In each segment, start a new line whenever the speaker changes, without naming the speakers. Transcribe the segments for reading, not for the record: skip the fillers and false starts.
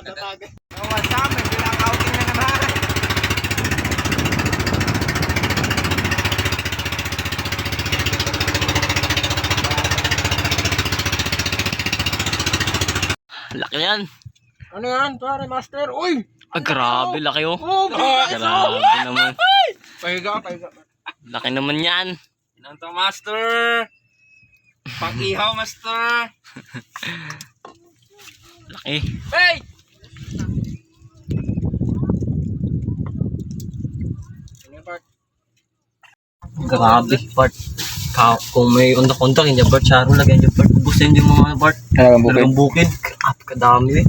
Nakatatagan. What's up? May bilang outing na naman.
Laki yan.
Ano yan? Pare, master. Uy!
Grabe, laki oh.
Grabe
naman.
Pahiga.
Laki naman yan.
Inanto master. Pang-ihaw master.
Laki.
Hey!
Ano yung part?
Grabe, Bart. Kung may undak-undak, hindi Bart, Charo lagyan niyo Bart. Ubusin yung mga Bart. Talagang bukid. Grabe, kadami eh.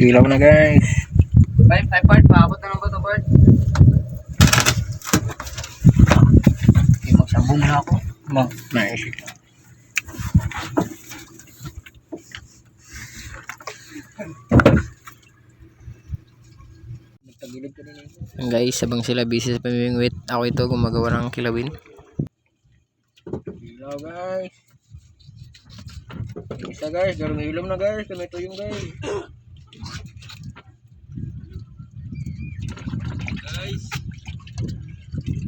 Ilaw na guys.
Bye, Bart. Paabot na lang ba ito, Bart?
Okay, magsambong na ako.
Nice. Nagtagilid ka din eh.
Guys, sabang sila busy sa pamimingwit, ako ito gumagawa ng kilawin.
Ilaw guys. Yung isa guys, garong ilom na guys. Kami ito yung guys.
Guys.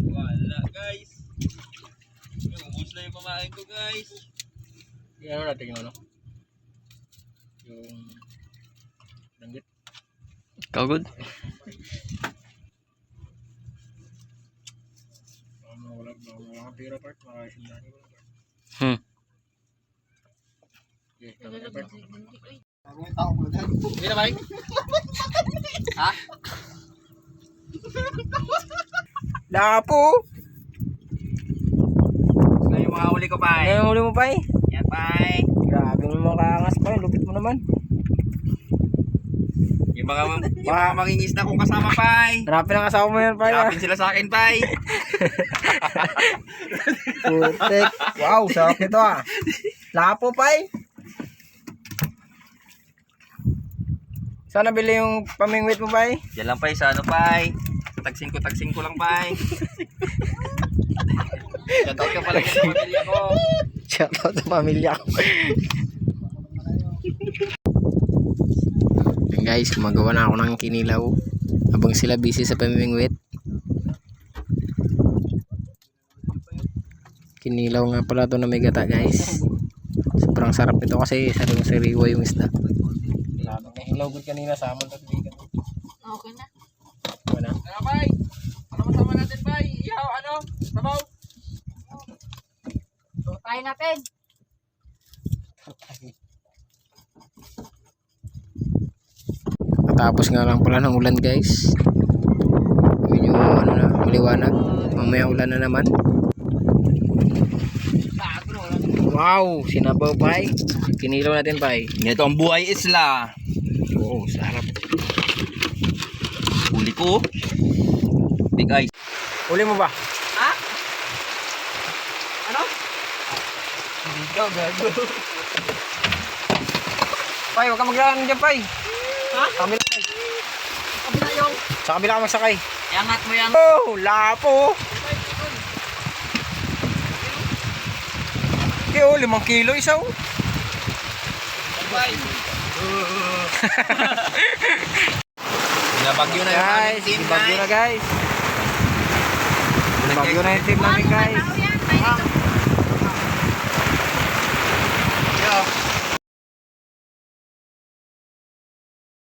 Wala, guys. Ubus na yung pamain ko, guys.
Yung ano natin yung ano? Yung langgit.
Kagod.
Wala kang pira part. Makasimdahan ko. Okay, tama na part.
Hindi na, Mike? Ha?
Lapo!
Gusto yung mga huli ko, Pai.
Ano yung huli mo pa eh?
Yan, Pai.
Grabe mo makaangas pa eh. Lupit mo naman.
Yung mga mangingisda kong kasama, Pai.
Harapin ang asawa mo yan pa eh.
Lapin sila sa akin, Pai.
Putek. Wow, sarap nito ah. Lapo pa eh. Saan nabili yung pamingwit mo pa eh?
Yan lang, Pai. Sa ano, Pai? Tagsing ko lang, Pai. Shoutout ka pala sa pamilya ko.
Shoutout sa pamilya ko.
Guys, gumagawa na ako ng kinilaw habang sila busy sa pamimingwit. Kinilaw nga pala ito na may gata guys. Sobrang sarap ito kasi sariwa yung isda.
Hilawgod kanina sa amon.
Okay na.
Wala.
Ano, Pai? Ano masama natin, Pai? Ihaw, ano? Sabaw?
So, tayo natin.
Matapos nga lang pala ng ulan guys. Medyo ano na, maliwanag. Mamaya ulan na naman. Wow, sinabaw pa eh. Kinilaw natin pa eh.
Ito ang buhay isla.
Oo, sarap.
Huli ko. Big eyes.
Uli mo ba?
Ha? Ano? Ikaw, gago.
Pai, huwag ka maglaan dyan, Pai.
Ha?
Sa kabila, Pai.
Kabila yung.
Sa kabila ka magsakay.
Iangat mo yan.
Oh, lapo. Okay, oh, 5 kilo isaw.
Bye. Binabagyo na yung
Guys,
aming team,
bagyo na
guys.
guys. Bagyo na yung team namin guys.
Ano yan? Tayo dito.